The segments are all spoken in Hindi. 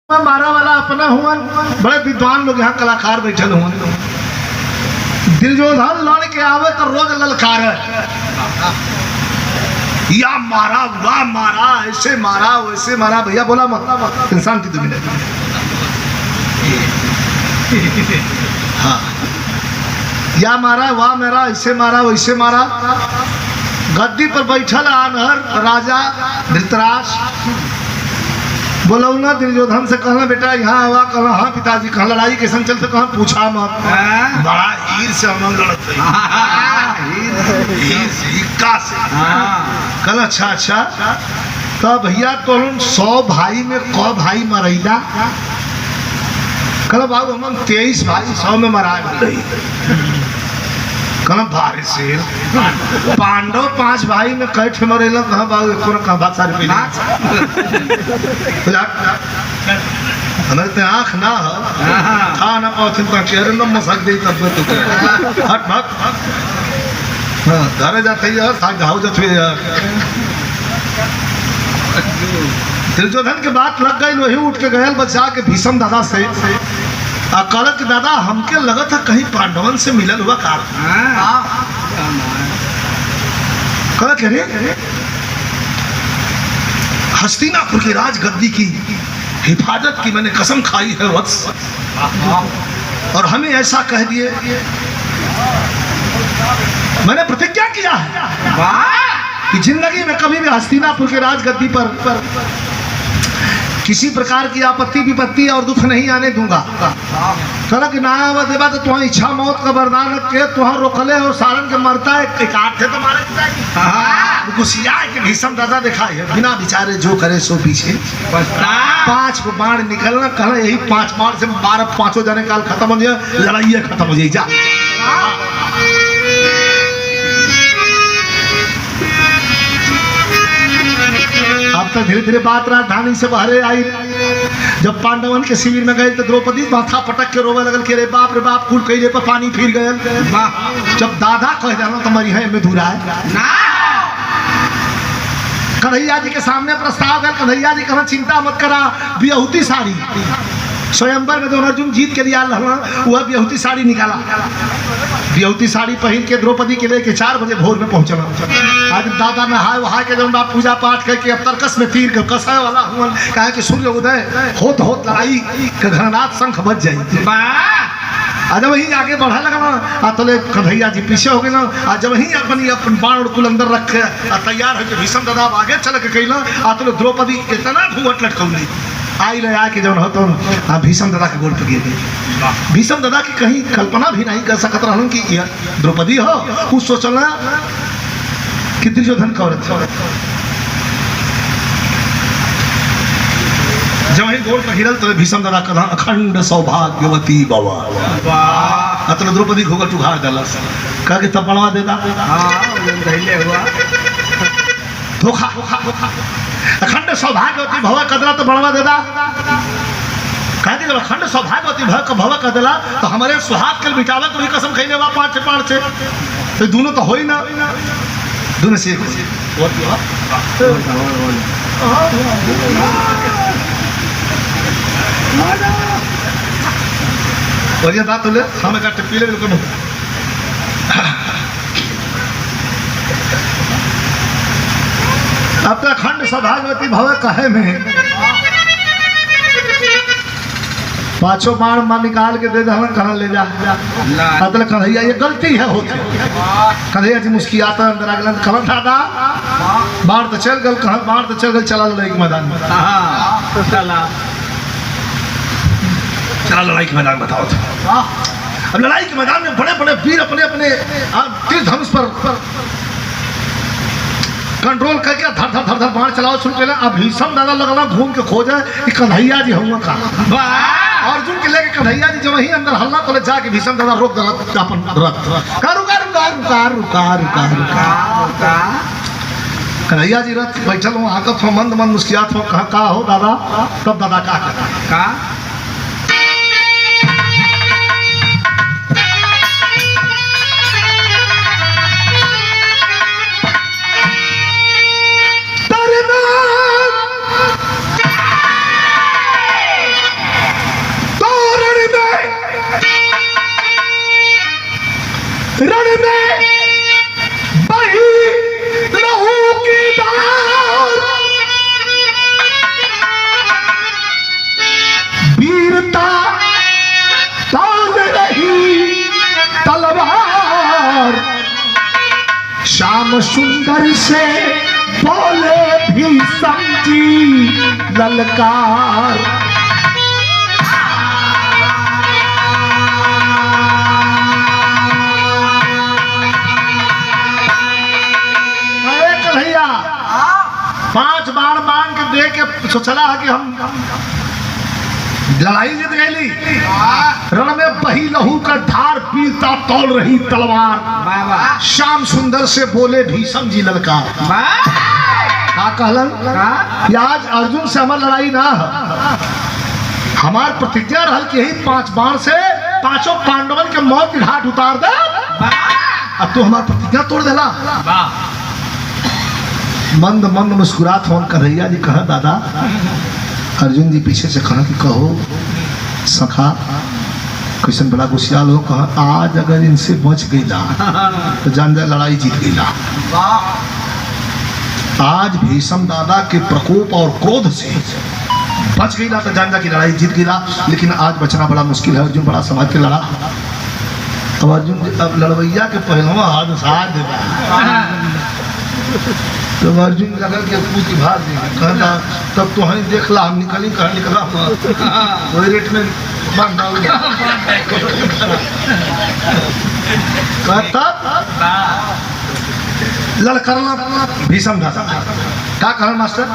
मारा वाला अपना हुआ। बड़े विद्वान लोग यहाँ कलाकार बैठे हुए। दुर्योधन लड़ के आवे तो रोज ललकार या मारा वाह मारा ऐसे मारा वैसे मारा। भैया बोला मत इंसान की दुनिया। हाँ या मारा वाह मेरा ऐसे मारा वैसे मारा। गद्दी पर बैठल आनहर राजा धृतराष्ट्र बोलौना दुर्योधन से कहना बेटा यहाँ आवा। कहना हाँ पिताजी। कहा लड़ाई कैसन चलते। कहा पूछा मत। बड़ा हीर से हम लड़ते कल। अच्छा अच्छा तो भैया तो 100 भाई में क भाई मरैला। कल बाबू हम 23 भाई 100 में मरा गए। कहा भारी शेर पांडव 5 भाई में कैठ मरेला। कहा बाबू एको ना कहा सारे पीला हमारे ते आँख ना हो था ना पहुँचन तो चेहरे न मसक दे तब तो हट भाग। हाँ घरे जाते यार था घाव जाते यार। दुर्योधन के बात लग गई। वही उठ के गयल बचा के भीष्म दादा से कहलक दादा हमके लगा था कहीं पांडवन से मिलल हुआ कार। कहलक अरे हस्तिनापुर की राजगद्दी की हिफाजत की मैंने कसम खाई है वत्स। और हमें ऐसा कह दिए मैंने प्रतिज्ञा किया है कि जिंदगी में कभी भी हस्तिनापुर के राजगद्दी पर किसी प्रकार की आपत्ति विपत्ति और दुख नहीं आने दूंगा। कहला कि ना देवा तो तुम्हारी इच्छा मौत का वरदान के तुहार रोकले और सारण के मरता है एक थे तुम्हारे गुस्सिया के भीष्म दादा दिखा है बिना विचारे जो करे सो पीछे। 5 को बाण निकलना। कहना यही 5 बाण से 12 5 जाने काल खत्म हो जाए। लड़ाई खत्म हो जाए। जा अब तो धीरे धीरे बात राजधानी से बाहर आई। जब पांडवन के शिविर में गए तो द्रौपदी माथा पटक के रोवे लगल के रे बाप कुल कैले पर पानी फिर गए। जब दादा कह देना तो मरी है में धुरा है। कन्हैया जी के सामने प्रस्ताव गया। कन्हैया जी कहना चिंता मत करा बियहुती साड़ी स्वयंवर में जो अर्जुन जीत के लिया वह बियहुती साड़ी निकाला। बियहुती साड़ी पहन के द्रौपदी के लेके 4 बजे भोर में पहुंचना। आज दादा नहाए वहां के जब पूजा पाठ करके अब तर्कस में तीर कसाए वाला हुआ। कहा कि सूर्य उदय होत लड़ाई के घनाथ शंख बज जाये। आज जब वही आगे बढ़ा लगा तले कन्हैया जी पीछे हो गए ना। आज जब वही अपन बाण और कुल अंदर रख के तैयार हो भीष्म दादा आगे चल के कहना तले द्रौपदी इतना घूंघट लटकौली आई रहे आके जब हो तो भीष्म दादा के गोल पे गिर गई। भीष्म दादा की कहीं कल्पना भी नहीं कर सकत रहन कि द्रौपदी हो। कुछ सोचना कि दुर्योधन का औरत जब वही गोल पर गिरल तो भीष्म दादा कहा अखंड सौभाग्यवती बाबा। अतल द्रौपदी घोघट उघाड़ दलस। कह के तब बनवा देता धोखा अखंड सौभाग्यवती भव कदला तो बढ़वा देदा। कहते जब अखंड सौभाग्यवती भव कदला तो हमारे सुहाग के बिटावे तो भी कसम खैले वा 5 से तो दोनों तो हो ही ना। दोनों से और ये बात ले हमें का पीले बिल्कुल अब तो अखंड सौभाग्यवती भव कहे में 5 बाण मां निकाल के दे दे। कहा ले जा अतल कन्हैया ये गलती है होती। कन्हैया जी मुस्कियाता अंदर आगल कहा दादा बाढ़ तो चल गल। कहा बाढ़ तो चल गल चला लड़ाई के मैदान में। चला लड़ाई के मैदान बताओ तो। अब लड़ाई के मैदान में बड़े बड़े वीर अपने अपने तीर धनुष पर कंट्रोल करके धर धर धर धर बाण चलाओ शुरू कर। अब भीष्म दादा लगला घूम के खोजे कि कन्हैया जी हुआ का। अर्जुन के लेके कन्हैया जी जब वही अंदर हल्ला तो जाके भीष्म दादा रोक दला अपन रथ। कन्हैया जी रथ बैठल हो आकत हो मंद मंद मुस्कियात हो। कहा का हो दादा। तब दादा का श्याम सुंदर से बोले भीषम जी ललकार। भैया 5 बाण मांग के दे के सोचला है कि हम लड़ाई जीत गई। रण में बही लहू का धार पीता तौल रही तलवार। श्याम सुंदर से बोले भीषम जी ललकार। का कहलन कि आज अर्जुन से हमार लड़ाई ना है, हमार प्रतिज्ञा रहल कि यही 5 बाण से 5 पांडवन के मौत की घाट उतार दे। अब तू हमार प्रतिज्ञा तोड़ देला। मंद मंद मुस्कुरात हो कन्हैया जी कहा दादा। अर्जुन जी पीछे से कहा कि कहो सखा कृष्ण बड़ा गुस्सियाल हो। कहा आज अगर इनसे बच गई तो जान जा लड़ाई जीत गई। आज भीषम दादा के प्रकोप और क्रोध से बच गई तो जान जा की लड़ाई जीत गई। लेकिन आज बचना बड़ा मुश्किल है। अर्जुन बड़ा समझ के लड़ा। अब अर्जुन अब लड़वैया के पहलवा हाथ साथ दे तो अर्जुन लगल के पूछ भाग कहता तब तो हमें देख ला हम निकली कहाँ निकला वही रेट में कहता लड़करना भीषम दादा का कहल मास्टर।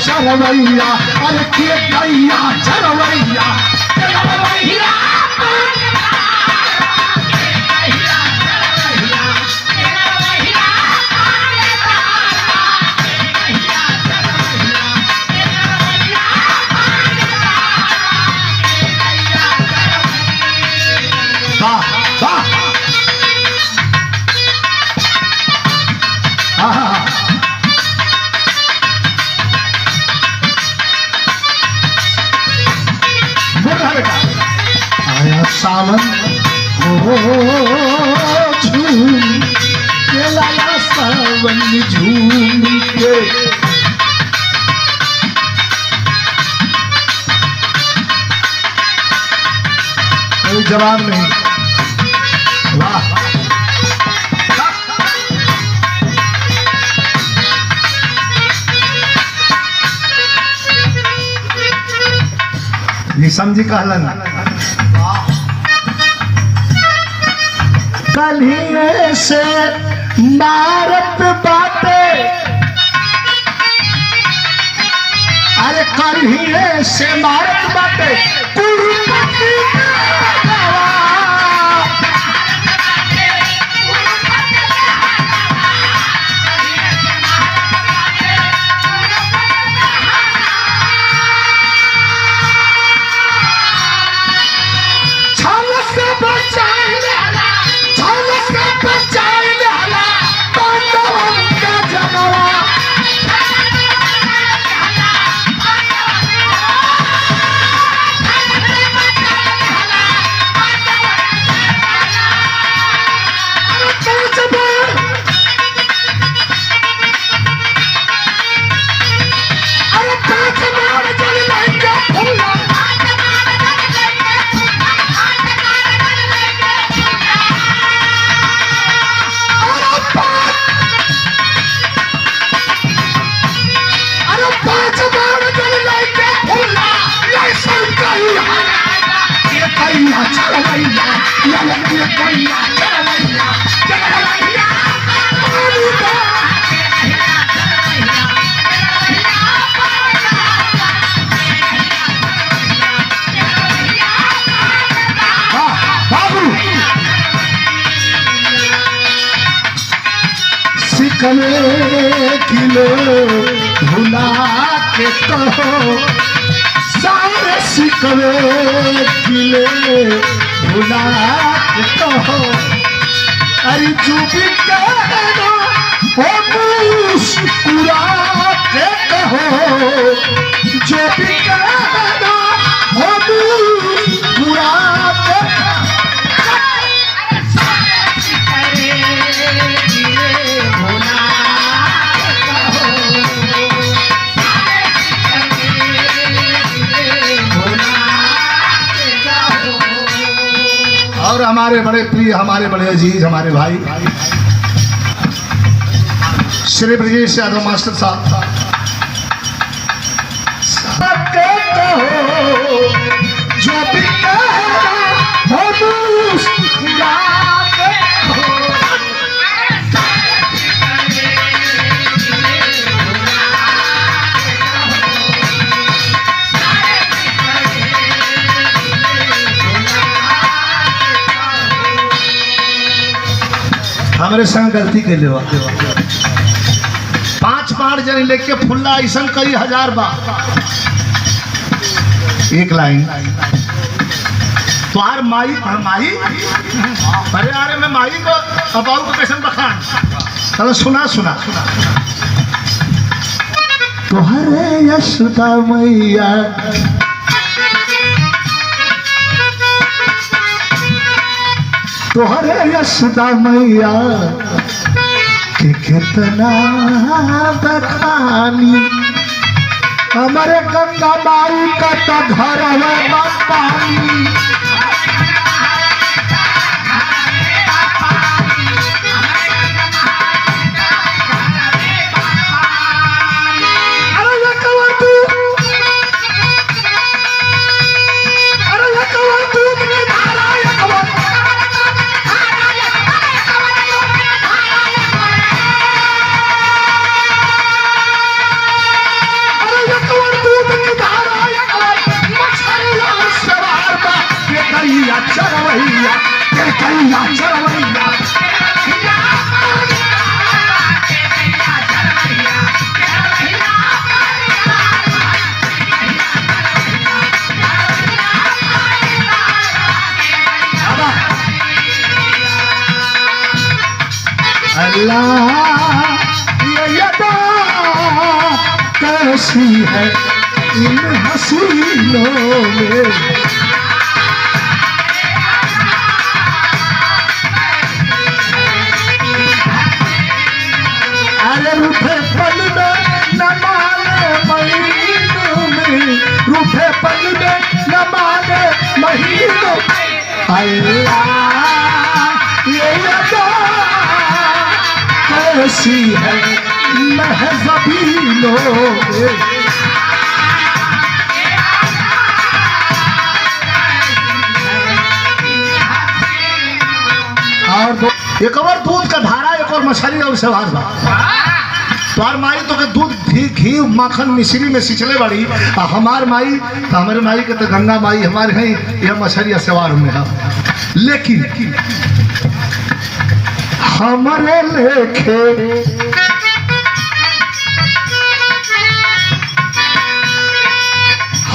चरवैया अरे के गैया चरवैया सावन हो झूम के लाला सावन झूम के कोई जवाब नहीं। वाह भीषम जी कहलन कन्हैया से मारत बाटे अरे कन्हैया से मारत बाटे कुरुपति शिकवे किलो भुला के कहो, सारे शिकवे किले भुला के कहो। अरे जो भी कहना हो मुस्कुरा के कहो, जो भी कहना हो मुस्कुरा के और हमारे बड़े प्रिय, हमारे बड़े अजीज, हमारे भाई श्री ब्रजेश यादव मास्टर साहब, जो भी कहना हो मुस्कुरा के कहो। हमारे संग गलती के लिए 5 बार जन लेके फुल्ला ऐसा कई 1000 बार एक लाइन तुहार माई माई, अरे अरे मैं माई को अबाऊ को कैसे बखान। चलो सुना सुना तुहरे यशोदा मैया तुहरे यशोदा मैया के कितना बखानी, हमारे गंगा माई का तो घर है पानी। अल्लाह ये यदा कैसी है इन हसीनों में, अरे रूठे पल में न माने महीनों में, रूठे पल में न माने महीनों। अल्लाह ये यदा कैसी है महज़बीनों में। और एक और दूध का धारा, एक और मछली और सवार बा तोहर माई तो के दूध घी माखन मिश्री में सिंचले बड़ी, हमार माई तो हमारे माई के तो गंगा माई हमारे हैं, यह मछली सवार में है। लेकिन हमारे लेखे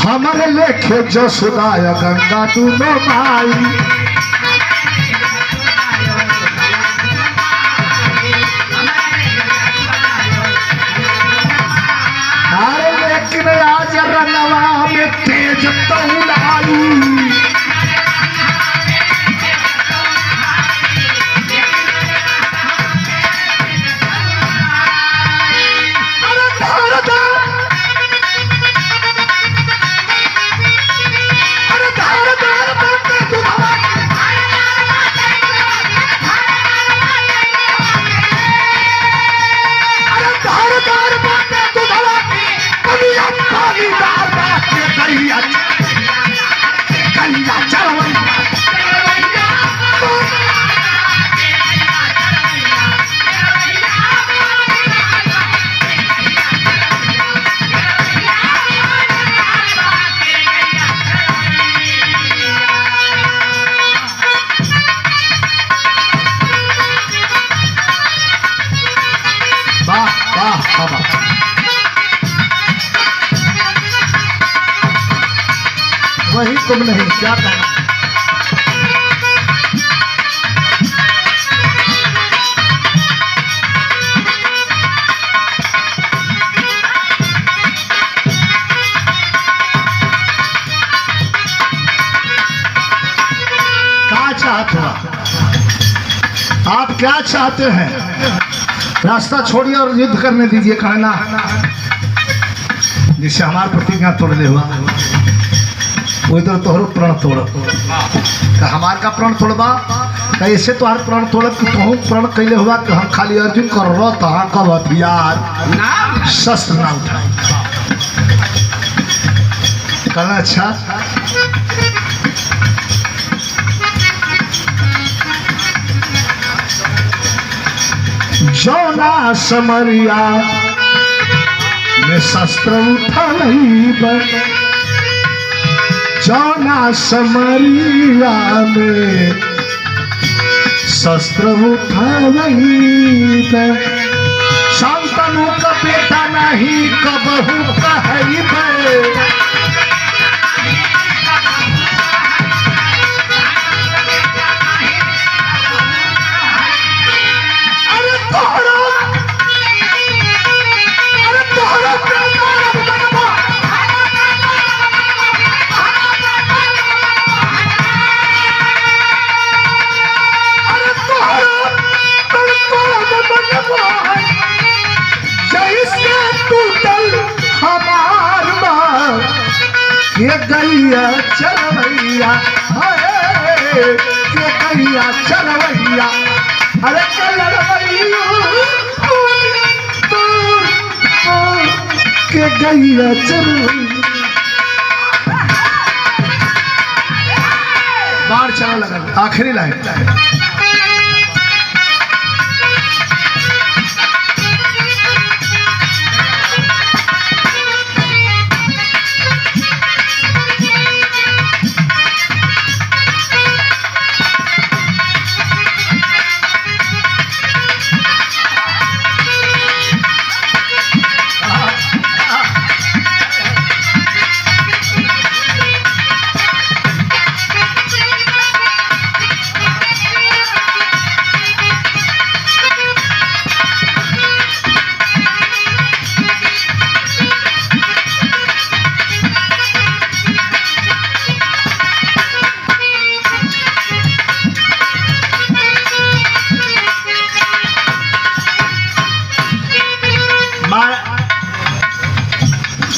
हमारे लेखे जसोदा गंगा दोनों माई, अरे लेकिन आज रनवा में तेज तौलाई, तुम नहीं, क्या कहना? क्या चाहते हो आप? क्या चाहते हैं? रास्ता छोड़िए और युद्ध करने दीजिए। कहना जिससे हमारे प्रतिज्ञा तोड़ने हुआ वो इधर तोहरो प्रण तोड़, हमार का प्रण तोड़बा कैसे तोहार प्रण तोड़ कि तुम प्रण कैले हुआ कि हम खाली अर्जुन कर रो तहाँ कब हथियार शस्त्र ना उठाए। कहना अच्छा जौना समरिया में शस्त्र उठा नहीं बन, जौना समरिया में शस्त्र उठा नहीं बन, शांतनु का बेटा नहीं कबहू कही बे। ये गैया चलवैया, ये गैया चलवैया, अरे चलवैया के गैया चलवैया। बाढ़ चला लगा आखिरी लाइन।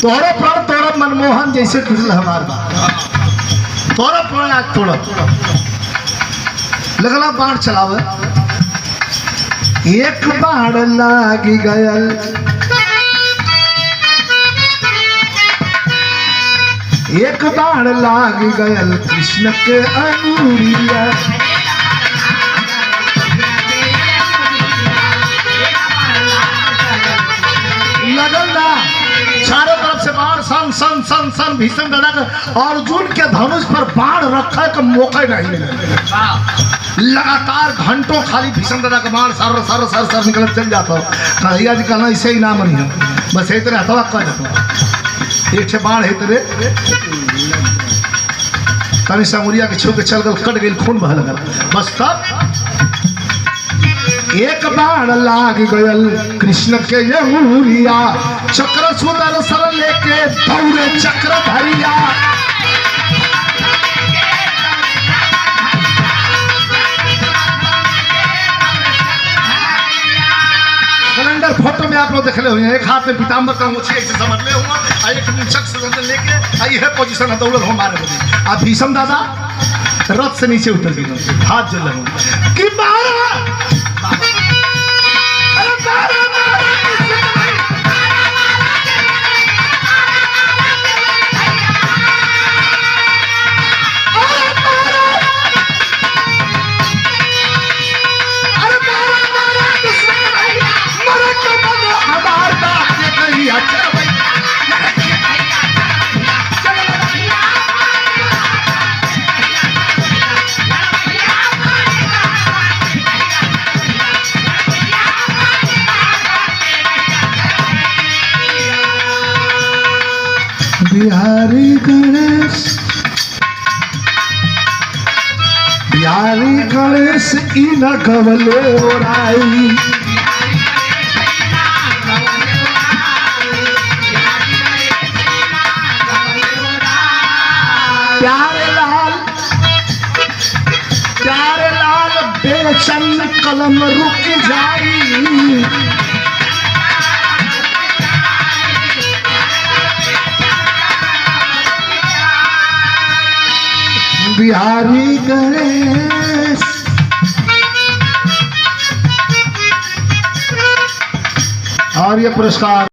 तोहरा प्राण तोड़ा मनमोहन जैसे टूटल हमार बात, तोहरा प्राण आज तोड़ा लगला बाढ़ चलावे। एक बाढ़ लागी गयल, एक बाढ़ लागी गयल कृष्ण के अंगुरिया, लगल ना चारों तरफ से बाढ़ सन सन सन सन भीषण दादा का अर्जुन के धनुष पर बाढ़ रखा का मौका नहीं मिला। लगातार घंटों खाली भीषण दादा का बाढ़ सर सर सर सर निकल चल जाता। कन्हैया जी कहना इसे ही नाम नहीं है, बस एक तरह हथवा कर जाता। एक से बाढ़ है तेरे तनी समूरिया के छू के चल गल, कट गई, खून बह लगल। बस तब एक बाण लाग गयल कृष्ण के अंगुरिया, चक्र सुदर्शन लेके दौड़े चक्र धरिया। कैलेंडर फोटो में आप लोग देख ले हुए हैं, एक हाथ में पीताम्बर का मुछी ऐसे समझ ले हुआ, एक चक्र लेके आई है पोजीशन है दौड़ल हो मारे बजे। आप भीषम दादा रथ से नीचे उतर गए, हाथ जल रहे कि मारा बिहारी गणेश ई न गवले ओराई। प्यारे लाल बेचैन कलम रुक जाई। बिहारी गणेश और ये पुरस्कार